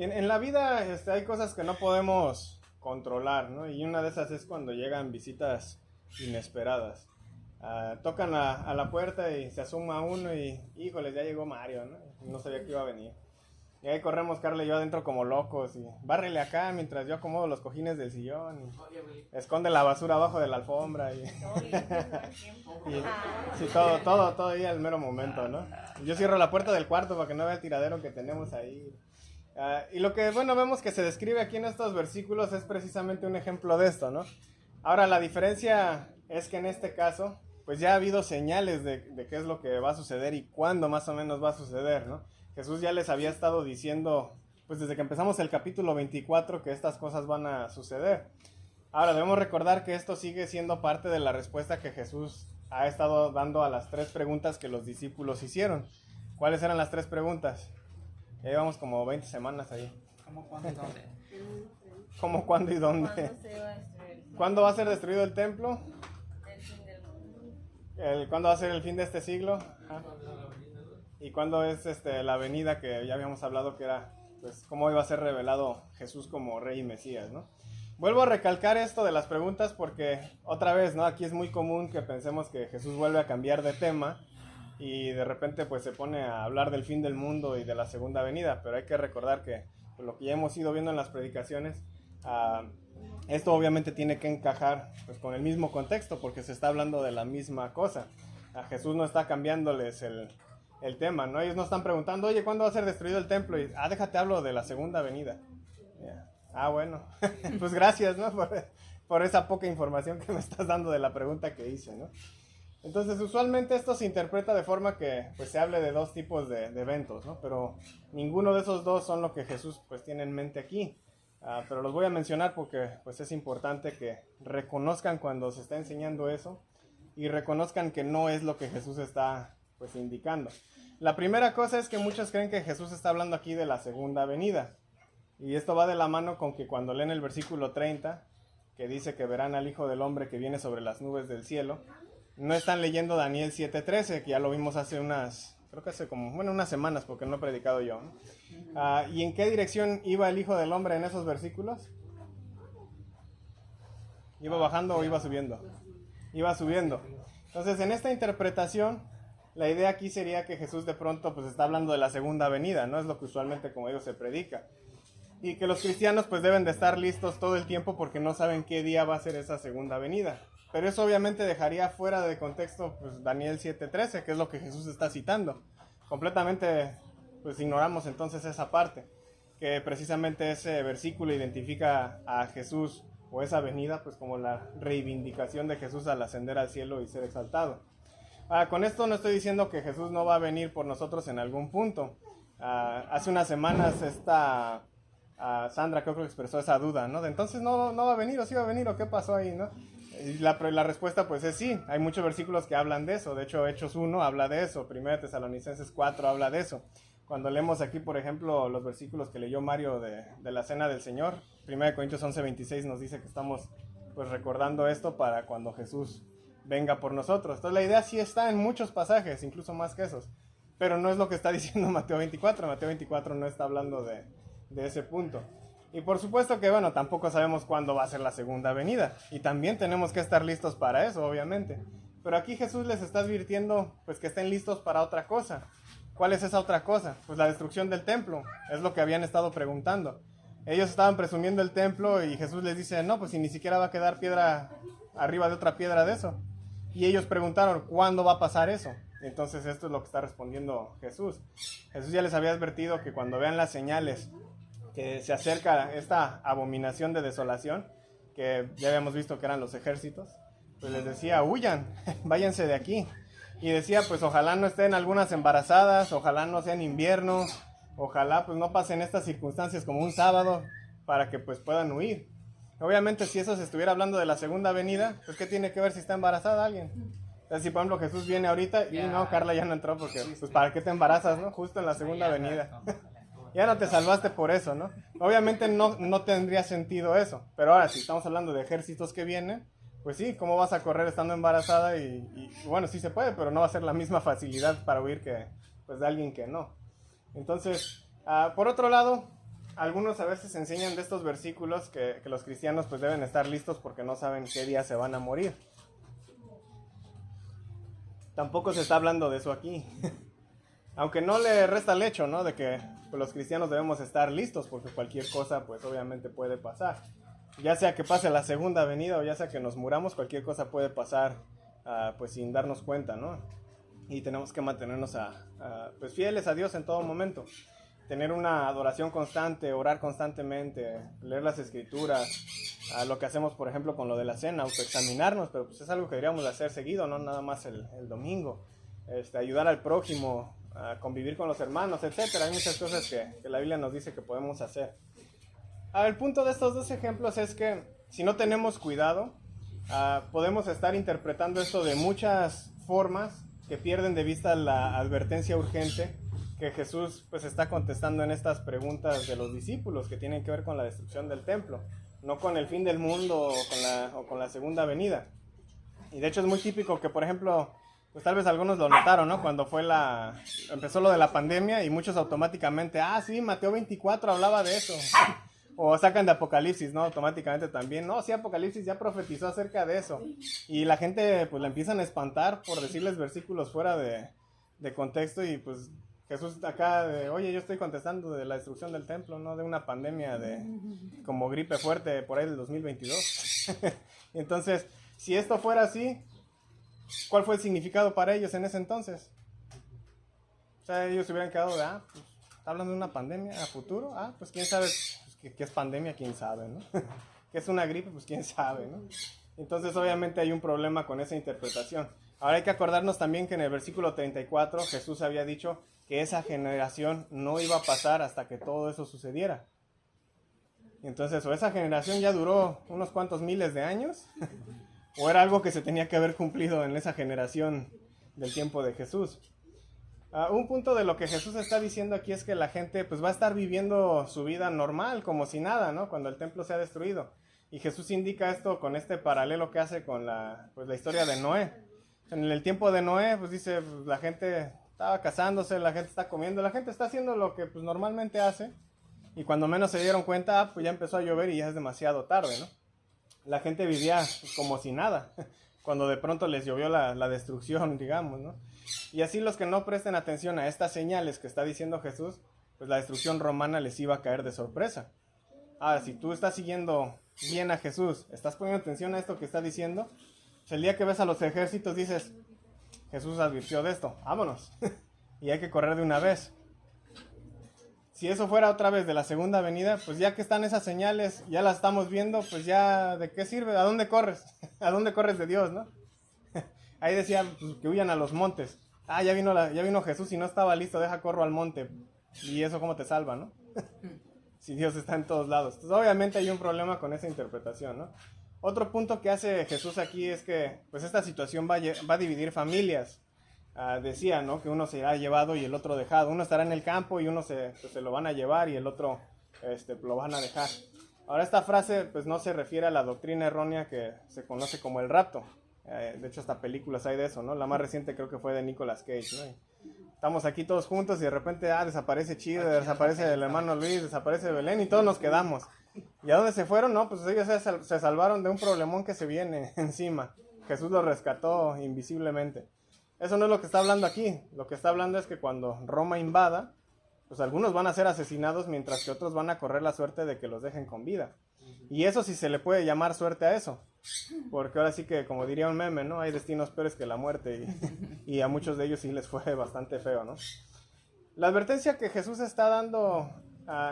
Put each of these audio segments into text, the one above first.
En la vida hay cosas que no podemos controlar, ¿no? Y una de esas es cuando llegan visitas inesperadas. Tocan a la puerta y se asoma uno y, híjole, ya llegó Mario, ¿no? No sabía que iba a venir. Y ahí corremos Carla y yo adentro como locos y bárrele acá mientras yo acomodo los cojines del sillón y esconde la basura abajo de la alfombra y, y sí, todo ahí al mero momento, ¿no? Yo cierro la puerta del cuarto para que no vea el tiradero que tenemos ahí. Y lo que, bueno, vemos que se describe aquí en estos versículos es precisamente un ejemplo de esto, ¿no? Ahora, la diferencia es que en este caso, pues ya ha habido señales de qué es lo que va a suceder y cuándo más o menos va a suceder, ¿no? Jesús ya les había estado diciendo, pues desde que empezamos el capítulo 24, que estas cosas van a suceder. Ahora, debemos recordar que esto sigue siendo parte de la respuesta que Jesús ha estado dando a las 3 preguntas que los discípulos hicieron. ¿Cuáles eran las 3 preguntas? Ya llevamos como 20 semanas ahí. ¿Cómo, cuándo y dónde? ¿Cómo, cuándo y dónde? ¿Cuándo va a ser destruido el templo? El fin del mundo. ¿Cuándo va a ser el fin de este siglo? Ajá. ¿Y cuándo es la venida que ya habíamos hablado que era, pues, cómo iba a ser revelado Jesús como Rey y Mesías, ¿no? Vuelvo a recalcar esto de las preguntas porque, otra vez, ¿no? Aquí es muy común que pensemos que Jesús vuelve a cambiar de tema y de repente, pues, se pone a hablar del fin del mundo y de la segunda venida, pero hay que recordar que pues, lo que ya hemos ido viendo en las predicaciones, esto obviamente tiene que encajar pues, con el mismo contexto porque se está hablando de la misma cosa. A Jesús no está cambiándoles el tema, ¿no? Ellos no están preguntando, oye, ¿cuándo va a ser destruido el templo? Y, déjate hablo de la segunda venida. Yeah. Bueno, pues gracias, ¿no? Por esa poca información que me estás dando de la pregunta que hice, ¿no? Entonces, usualmente esto se interpreta de forma que, pues, se hable de 2 tipos de eventos, ¿no? Pero ninguno de esos 2 son lo que Jesús, pues, tiene en mente aquí. Pero los voy a mencionar porque, pues, es importante que reconozcan cuando se está enseñando eso y reconozcan que no es lo que Jesús está, pues, indicando. La primera cosa es que muchos creen que Jesús está hablando aquí de la segunda venida. Y esto va de la mano con que cuando leen el versículo 30, que dice que verán al Hijo del Hombre que viene sobre las nubes del cielo, no están leyendo Daniel 7:13, que ya lo vimos hace unas semanas, porque no he predicado yo, ¿no? ¿Y en qué dirección iba el Hijo del Hombre en esos versículos? ¿Iba bajando o iba subiendo? Iba subiendo. Entonces, en esta interpretación, la idea aquí sería que Jesús de pronto pues está hablando de la segunda venida, no es lo que usualmente como ellos se predica. Y que los cristianos pues deben de estar listos todo el tiempo porque no saben qué día va a ser esa segunda venida. Pero eso obviamente dejaría fuera de contexto pues Daniel 7:13, que es lo que Jesús está citando. Completamente pues ignoramos entonces esa parte, que precisamente ese versículo identifica a Jesús o esa venida pues como la reivindicación de Jesús al ascender al cielo y ser exaltado. Con esto no estoy diciendo que Jesús no va a venir por nosotros en algún punto. Hace unas semanas Sandra creo que expresó esa duda, ¿no? De entonces no va a venir o sí va a venir o qué pasó ahí, ¿no? Y la respuesta pues es sí, hay muchos versículos que hablan de eso. De hecho Hechos 1 habla de eso, 1 Tesalonicenses 4 habla de eso. Cuando leemos aquí por ejemplo los versículos que leyó Mario de la Cena del Señor, 1 Corintios 11:26 nos dice que estamos pues recordando esto para cuando Jesús venga por nosotros. Entonces la idea sí está en muchos pasajes, incluso más que esos, pero no es lo que está diciendo Mateo 24. Mateo 24 no está hablando de ese punto. Y por supuesto que, bueno, tampoco sabemos cuándo va a ser la segunda venida. Y también tenemos que estar listos para eso, obviamente. Pero aquí Jesús les está advirtiendo, pues, que estén listos para otra cosa. ¿Cuál es esa otra cosa? Pues la destrucción del templo. Es lo que habían estado preguntando. Ellos estaban presumiendo el templo y Jesús les dice, no, pues si ni siquiera va a quedar piedra arriba de otra piedra de eso. Y ellos preguntaron, ¿cuándo va a pasar eso? Entonces esto es lo que está respondiendo Jesús. Jesús ya les había advertido que cuando vean las señales que se acerca esta abominación de desolación, que ya habíamos visto que eran los ejércitos, pues les decía, huyan, váyanse de aquí. Y decía, pues ojalá no estén algunas embarazadas, ojalá no sea en invierno, ojalá pues no pasen estas circunstancias como un sábado, para que pues puedan huir. Obviamente si eso se estuviera hablando de la segunda venida, pues ¿qué tiene que ver si está embarazada alguien? Entonces si por ejemplo Jesús viene ahorita, y no, Carla ya no entró porque pues ¿para qué te embarazas, no? Justo en la segunda venida. Ya no te salvaste por eso, ¿no? Obviamente no tendría sentido eso. Pero ahora, si estamos hablando de ejércitos que vienen, pues sí, ¿cómo vas a correr estando embarazada? Y bueno, sí se puede, pero no va a ser la misma facilidad para huir que pues de alguien que no. Entonces, por otro lado, algunos a veces enseñan de estos versículos que los cristianos pues deben estar listos porque no saben qué día se van a morir. Tampoco se está hablando de eso aquí. Aunque no le resta el hecho, ¿no? De que pues, los cristianos debemos estar listos porque cualquier cosa pues obviamente puede pasar. Ya sea que pase la segunda venida o ya sea que nos muramos, cualquier cosa puede pasar pues sin darnos cuenta, ¿no? Y tenemos que mantenernos pues fieles a Dios en todo momento. Tener una adoración constante, orar constantemente, leer las escrituras, lo que hacemos por ejemplo con lo de la cena, autoexaminarnos, pero pues es algo que deberíamos de hacer seguido, no nada más el domingo. Ayudar al prójimo, a convivir con los hermanos, etcétera. Hay muchas cosas que la Biblia nos dice que podemos hacer. El punto de estos dos ejemplos es que si no tenemos cuidado, podemos estar interpretando esto de muchas formas que pierden de vista la advertencia urgente que Jesús pues está contestando en estas preguntas de los discípulos que tienen que ver con la destrucción del templo, no con el fin del mundo o con la segunda venida. Y de hecho es muy típico que, por ejemplo, pues tal vez algunos lo notaron, ¿no? Cuando empezó lo de la pandemia y muchos automáticamente, sí, Mateo 24 hablaba de eso. O sacan de Apocalipsis, ¿no? Automáticamente también, no, sí, Apocalipsis ya profetizó acerca de eso. Y la gente pues la empiezan a espantar por decirles versículos fuera de contexto y pues Jesús acá, oye, yo estoy contestando de la destrucción del templo, no de una pandemia como gripe fuerte por ahí del 2022. Entonces, si esto fuera así, ¿cuál fue el significado para ellos en ese entonces? O sea, ellos se hubieran quedado de, pues, ¿está hablando de una pandemia a futuro? Pues quién sabe pues, ¿qué es pandemia? ¿Quién sabe, no? ¿Qué es una gripe? Pues quién sabe, ¿no? Entonces, obviamente hay un problema con esa interpretación. Ahora hay que acordarnos también que en el versículo 34 Jesús había dicho que esa generación no iba a pasar hasta que todo eso sucediera. Entonces, o esa generación ya duró unos cuantos miles de años, o era algo que se tenía que haber cumplido en esa generación del tiempo de Jesús. Un punto de lo que Jesús está diciendo aquí es que la gente pues va a estar viviendo su vida normal, como si nada, ¿no? Cuando el templo sea destruido. Y Jesús indica esto con este paralelo que hace con la historia de Noé. En el tiempo de Noé, pues dice, pues, la gente estaba casándose, la gente está comiendo, la gente está haciendo lo que pues normalmente hace. Y cuando menos se dieron cuenta, pues ya empezó a llover y ya es demasiado tarde, ¿no? La gente vivía pues, como si nada, cuando de pronto les llovió la destrucción, digamos, ¿no? Y así los que no presten atención a estas señales que está diciendo Jesús, pues la destrucción romana les iba a caer de sorpresa. Si tú estás siguiendo bien a Jesús, estás poniendo atención a esto que está diciendo, pues el día que ves a los ejércitos dices, Jesús advirtió de esto, vámonos, y hay que correr de una vez. Si eso fuera otra vez de la segunda venida, pues ya que están esas señales, ya las estamos viendo, pues ya, ¿de qué sirve? ¿A dónde corres? ¿A dónde corres de Dios, no? Ahí decía pues, que huyan a los montes. Ya vino Jesús y no estaba listo, corro al monte. Y eso cómo te salva, ¿no? Si Dios está en todos lados. Entonces obviamente hay un problema con esa interpretación, ¿no? Otro punto que hace Jesús aquí es que pues esta situación va a dividir familias. Decía, ¿no? Que uno será llevado y el otro dejado. Uno estará en el campo y uno se lo van a llevar y el otro lo van a dejar. Ahora esta frase pues no se refiere a la doctrina errónea que se conoce como el rapto. De hecho hasta películas hay de eso, ¿no? La más reciente creo que fue de Nicolas Cage, ¿no? Estamos aquí todos juntos y de repente desaparece Chido, desaparece el hermano Luis, desaparece Belén y todos nos quedamos. ¿Y a dónde se fueron? No, pues ellos se salvaron de un problemón que se viene encima. Jesús los rescató invisiblemente. Eso no es lo que está hablando aquí. Lo que está hablando es que cuando Roma invada, pues algunos van a ser asesinados mientras que otros van a correr la suerte de que los dejen con vida. Y eso sí se le puede llamar suerte a eso. Porque ahora sí que, como diría un meme, ¿no? Hay destinos peores que la muerte y a muchos de ellos sí les fue bastante feo, ¿no? La advertencia que Jesús está dando,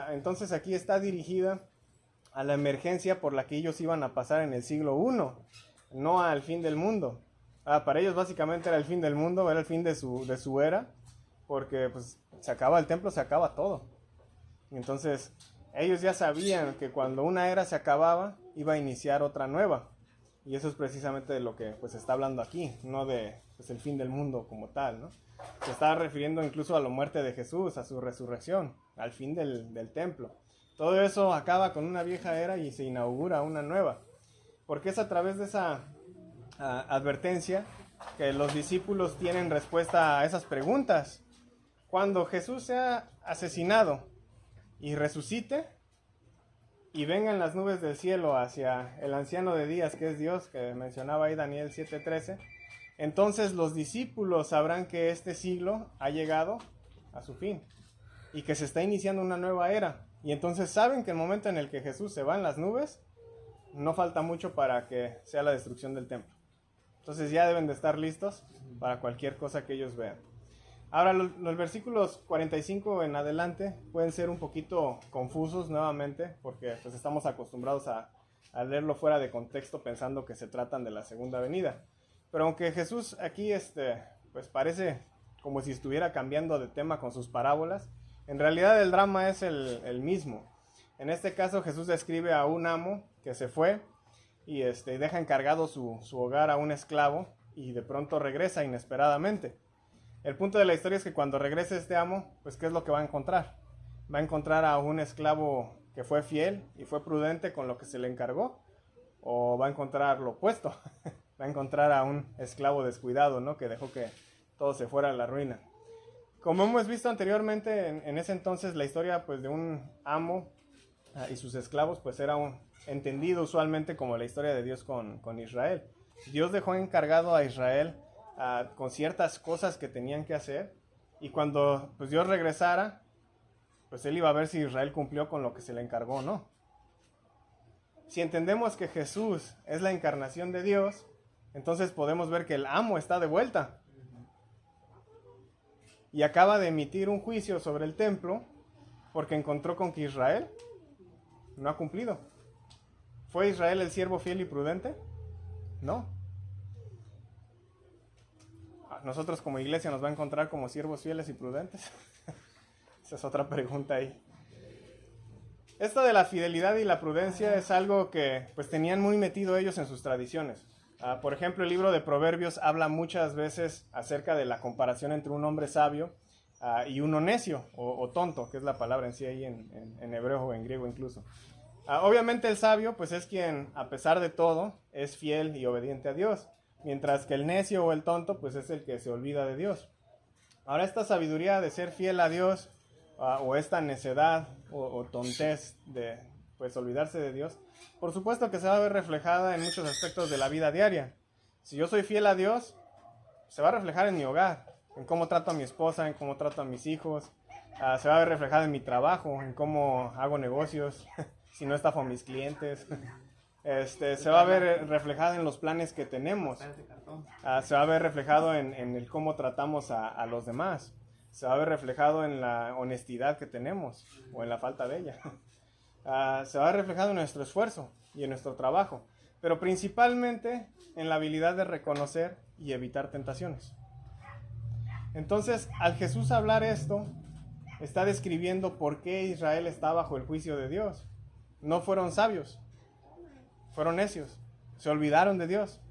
entonces aquí está dirigida a la emergencia por la que ellos iban a pasar en el siglo I, no al fin del mundo. Para ellos básicamente era el fin del mundo, era el fin de su era, porque pues se acaba el templo, se acaba todo. Y entonces ellos ya sabían que cuando una era se acababa, iba a iniciar otra nueva. Y eso es precisamente de lo que pues está hablando aquí, no de pues, el fin del mundo como tal, ¿no? Se está refiriendo incluso a la muerte de Jesús, a su resurrección, al fin del templo. Todo eso acaba con una vieja era y se inaugura una nueva. Porque es a través de esa advertencia que los discípulos tienen respuesta a esas preguntas. Cuando Jesús sea asesinado, y resucite y venga en las nubes del cielo hacia el anciano de días, que es Dios, que mencionaba ahí Daniel 7:13, entonces los discípulos sabrán que este siglo ha llegado a su fin y que se está iniciando una nueva era. Y entonces saben que el momento en el que Jesús se va en las nubes, no falta mucho para que sea la destrucción del templo. Entonces ya deben de estar listos para cualquier cosa que ellos vean. Ahora, los versículos 45 en adelante pueden ser un poquito confusos nuevamente, porque pues estamos acostumbrados a leerlo fuera de contexto pensando que se tratan de la segunda venida. Pero aunque Jesús aquí pues parece como si estuviera cambiando de tema con sus parábolas, en realidad el drama es el mismo. En este caso Jesús describe a un amo que se fue y deja encargado su hogar a un esclavo y de pronto regresa inesperadamente. El punto de la historia es que cuando regrese este amo, pues ¿qué es lo que va a encontrar? Va a encontrar a un esclavo que fue fiel y fue prudente con lo que se le encargó, o va a encontrar lo opuesto, va a encontrar a un esclavo descuidado, ¿no? Que dejó que todo se fuera a la ruina. Como hemos visto anteriormente, en ese entonces la historia pues de un amo y sus esclavos pues era entendido usualmente como la historia de Dios con Israel. Dios dejó encargado a Israel con ciertas cosas que tenían que hacer, y cuando pues Dios regresara, pues él iba a ver si Israel cumplió con lo que se le encargó o no. Si entendemos que Jesús es la encarnación de Dios, entonces podemos ver que el amo está de vuelta y acaba de emitir un juicio sobre el templo porque encontró con que Israel no ha cumplido. ¿Fue Israel el siervo fiel y prudente? No. ¿Nosotros como iglesia nos va a encontrar como siervos fieles y prudentes? Esa es otra pregunta ahí. Esto de la fidelidad y la prudencia es algo que pues tenían muy metido ellos en sus tradiciones. Por ejemplo, el libro de Proverbios habla muchas veces acerca de la comparación entre un hombre sabio y uno necio o tonto, que es la palabra en sí ahí en hebreo o en griego incluso. Obviamente el sabio pues es quien, a pesar de todo, es fiel y obediente a Dios, mientras que el necio o el tonto pues es el que se olvida de Dios. Ahora, esta sabiduría de ser fiel a Dios o esta necedad o tontez de pues olvidarse de Dios, por supuesto que se va a ver reflejada en muchos aspectos de la vida diaria. Si yo soy fiel a Dios, se va a reflejar en mi hogar, en cómo trato a mi esposa, en cómo trato a mis hijos, se va a ver reflejada en mi trabajo, en cómo hago negocios, si no estafo a mis clientes. Se va a ver reflejada en los planes que tenemos, se va a ver reflejado en el cómo tratamos a los demás, se va a ver reflejado en la honestidad que tenemos o en la falta de ella, se va a ver reflejado en nuestro esfuerzo y en nuestro trabajo, pero principalmente en la habilidad de reconocer y evitar tentaciones. Entonces, al Jesús hablar esto, está describiendo por qué Israel está bajo el juicio de Dios. No fueron sabios, fueron necios, se olvidaron de Dios.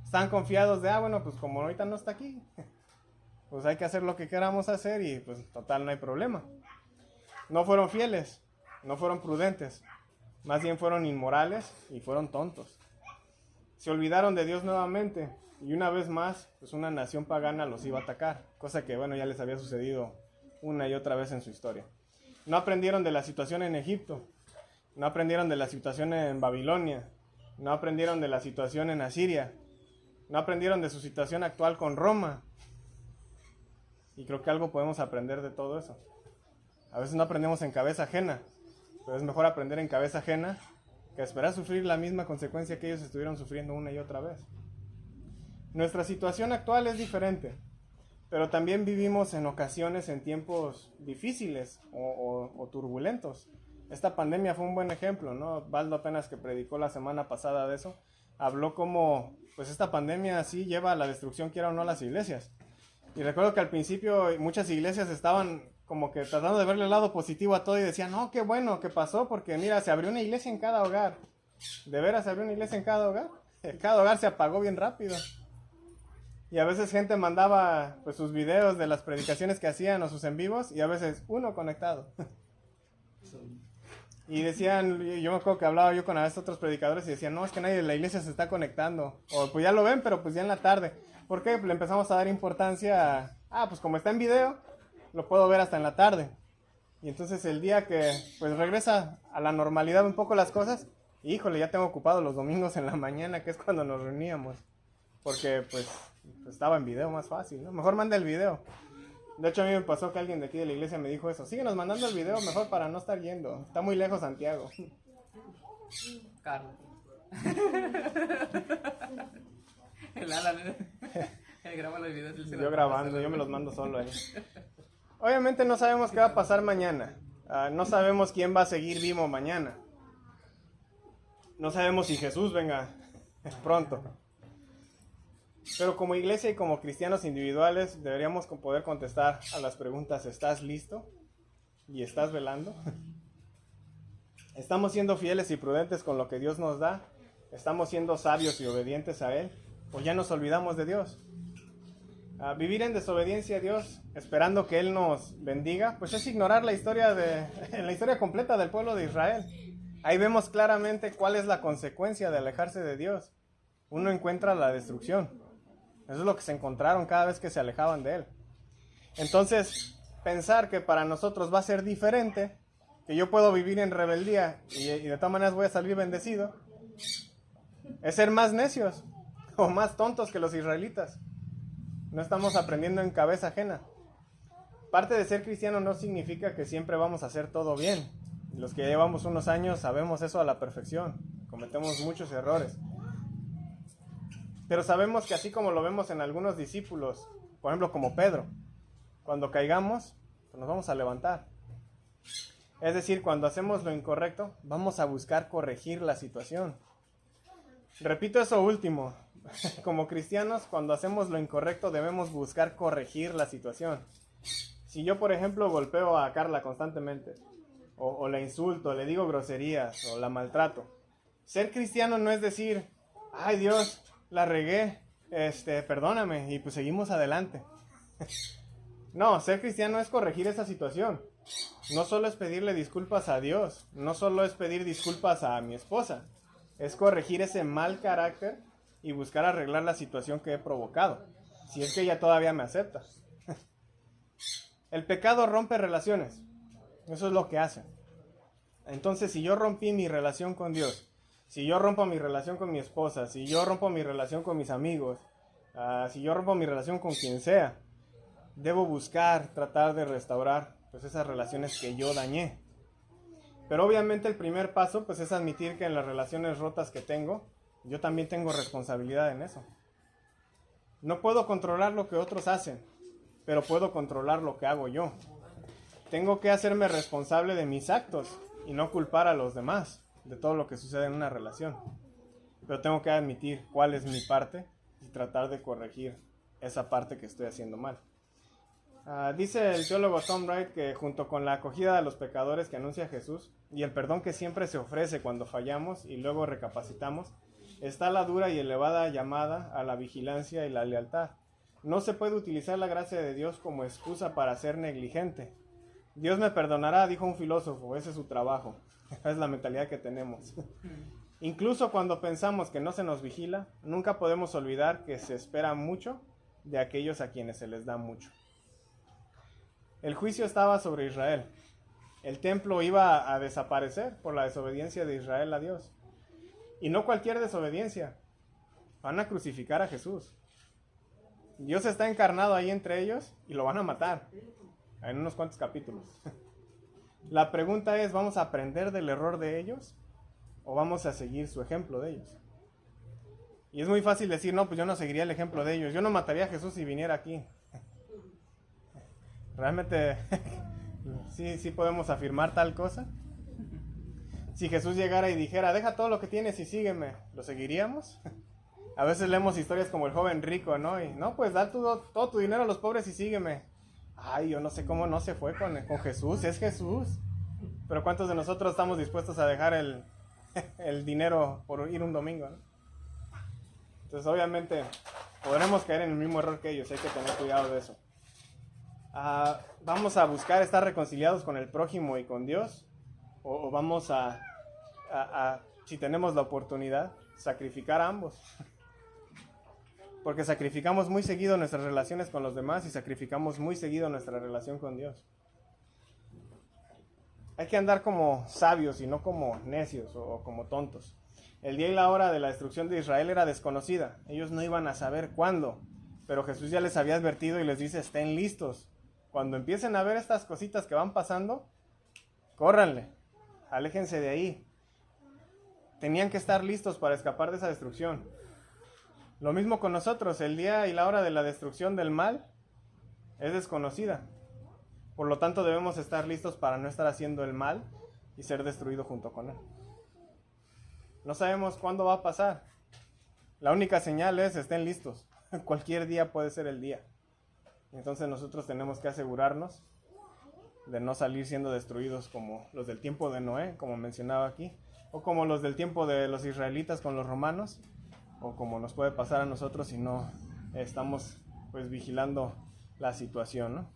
Están confiados de, bueno, pues como ahorita no está aquí, pues hay que hacer lo que queramos hacer y pues total no hay problema. No fueron fieles, no fueron prudentes, más bien fueron inmorales y fueron tontos. Se olvidaron de Dios nuevamente y una vez más, pues una nación pagana los iba a atacar, cosa que bueno, ya les había sucedido una y otra vez en su historia. No aprendieron de la situación en Egipto, no aprendieron de la situación en Babilonia, no aprendieron de la situación en Asiria, no aprendieron de su situación actual con Roma. Y creo que algo podemos aprender de todo eso. A veces no aprendemos en cabeza ajena, pero es mejor aprender en cabeza ajena que esperar sufrir la misma consecuencia que ellos estuvieron sufriendo una y otra vez. Nuestra situación actual es diferente, pero también vivimos en ocasiones en tiempos difíciles o turbulentos. Esta pandemia fue un buen ejemplo, ¿no? Baldo, apenas que predicó la semana pasada de eso, habló como pues esta pandemia sí lleva a la destrucción, quiera o no, las iglesias. Y recuerdo que al principio muchas iglesias estaban como que tratando de verle el lado positivo a todo y decían, no, qué bueno que pasó, porque mira, se abrió una iglesia en cada hogar. ¿De veras se abrió una iglesia en cada hogar? Cada hogar se apagó bien rápido. Y a veces gente mandaba pues sus videos de las predicaciones que hacían o sus en vivos y a veces uno conectado. Y decían, yo me acuerdo que hablaba yo con a veces otros predicadores y decían, no, es que nadie de la iglesia se está conectando. O pues ya lo ven, pero pues ya en la tarde. ¿Por qué? Le empezamos a dar importancia a, pues como está en video, lo puedo ver hasta en la tarde. Y entonces el día que pues regresa a la normalidad un poco las cosas, híjole, ya tengo ocupado los domingos en la mañana, que es cuando nos reuníamos. Porque pues estaba en video más fácil, ¿no? Mejor manda el video. De hecho a mí me pasó que alguien de aquí de la iglesia me dijo eso. Síguenos mandando el video mejor para no estar yendo. Está muy lejos Santiago. Carlos. El Alan. Él graba los videos. Él se Yo los grabando, manda yo me solo. los mando solo ahí. Obviamente no sabemos qué va a pasar mañana. No sabemos quién va a seguir vivo mañana. No sabemos si Jesús venga pronto. Pero como iglesia y como cristianos individuales deberíamos poder contestar a las preguntas: ¿estás listo? ¿Y estás velando? ¿Estamos siendo fieles y prudentes con lo que Dios nos da? ¿Estamos siendo sabios y obedientes a Él? ¿O ya nos olvidamos de Dios? Vivir en desobediencia a Dios, esperando que Él nos bendiga, pues es ignorar la historia completa del pueblo de Israel. Ahí vemos claramente cuál es la consecuencia de alejarse de Dios. Uno encuentra la destrucción. Eso es lo que se encontraron cada vez que se alejaban de Él. Entonces, pensar que para nosotros va a ser diferente, que yo puedo vivir en rebeldía y de todas maneras voy a salir bendecido, es ser más necios o más tontos que los israelitas. No estamos aprendiendo en cabeza ajena. Parte de ser cristiano no significa que siempre vamos a hacer todo bien. Los que llevamos unos años sabemos eso a la perfección. Cometemos muchos errores. Pero sabemos que así como lo vemos en algunos discípulos, por ejemplo como Pedro, cuando caigamos, pues nos vamos a levantar. Es decir, cuando hacemos lo incorrecto, vamos a buscar corregir la situación. Repito eso último. Como cristianos, cuando hacemos lo incorrecto, debemos buscar corregir la situación. Si yo, por ejemplo, golpeo a Carla constantemente, o la insulto, le digo groserías, o la maltrato, ser cristiano no es decir: ay Dios, la regué, perdóname, y pues seguimos adelante. No, ser cristiano es corregir esa situación. No solo es pedirle disculpas a Dios, no solo es pedir disculpas a mi esposa, es corregir ese mal carácter y buscar arreglar la situación que he provocado, si es que ella todavía me acepta. El pecado rompe relaciones, eso es lo que hace. Entonces, si yo rompí mi relación con Dios, si yo rompo mi relación con mi esposa, si yo rompo mi relación con mis amigos, si yo rompo mi relación con quien sea, debo buscar, tratar de restaurar pues esas relaciones que yo dañé. Pero obviamente el primer paso pues es admitir que en las relaciones rotas que tengo, yo también tengo responsabilidad en eso. No puedo controlar lo que otros hacen, pero puedo controlar lo que hago yo. Tengo que hacerme responsable de mis actos y no culpar a los demás de todo lo que sucede en una relación. Pero tengo que admitir cuál es mi parte y tratar de corregir esa parte que estoy haciendo mal. Dice el teólogo Tom Wright que junto con la acogida de los pecadores que anuncia Jesús y el perdón que siempre se ofrece cuando fallamos y luego recapacitamos, está la dura y elevada llamada a la vigilancia y la lealtad. No se puede utilizar la gracia de Dios como excusa para ser negligente. Dios me perdonará, dijo un filósofo, ese es su trabajo. Es la mentalidad que tenemos. Incluso cuando pensamos que no se nos vigila, nunca podemos olvidar que se espera mucho de aquellos a quienes se les da mucho. El juicio estaba sobre Israel. El templo iba a desaparecer por la desobediencia de Israel a Dios. Y no cualquier desobediencia. Van a crucificar a Jesús. Dios está encarnado ahí entre ellos y lo van a matar en unos cuantos capítulos. La pregunta es, ¿vamos a aprender del error de ellos o vamos a seguir su ejemplo de ellos? Y es muy fácil decir, no, pues yo no seguiría el ejemplo de ellos. Yo no mataría a Jesús si viniera aquí. ¿Realmente sí podemos afirmar tal cosa? Si Jesús llegara y dijera, deja todo lo que tienes y sígueme, ¿lo seguiríamos? A veces leemos historias como el joven rico, ¿no? Y no, pues da todo tu dinero a los pobres y sígueme. Ay, yo no sé cómo no se fue con Jesús, es Jesús. Pero ¿cuántos de nosotros estamos dispuestos a dejar el dinero por ir un domingo, ¿no? Entonces obviamente podremos caer en el mismo error que ellos, hay que tener cuidado de eso. ¿Vamos a buscar estar reconciliados con el prójimo y con Dios? ¿O vamos a, si tenemos la oportunidad, sacrificar a ambos? Porque sacrificamos muy seguido nuestras relaciones con los demás y sacrificamos muy seguido nuestra relación con Dios. hay que andar como sabios y no como necios o como tontos. El día y la hora de la destrucción de Israel era desconocida. Ellos no iban a saber cuándo. Pero Jesús ya les había advertido y les dice, estén listos. Cuando empiecen a ver estas cositas que van pasando, córranle, aléjense de ahí. Tenían que estar listos para escapar de esa destrucción. Lo mismo con nosotros, el día y la hora de la destrucción del mal es desconocida. Por lo tanto, debemos estar listos para no estar haciendo el mal y ser destruido junto con él. No sabemos cuándo va a pasar. La única señal es estén listos. Cualquier día puede ser el día. Entonces nosotros tenemos que asegurarnos de no salir siendo destruidos como los del tiempo de Noé, como mencionaba aquí, o como los del tiempo de los israelitas con los romanos, o como nos puede pasar a nosotros si no estamos pues vigilando la situación, ¿no?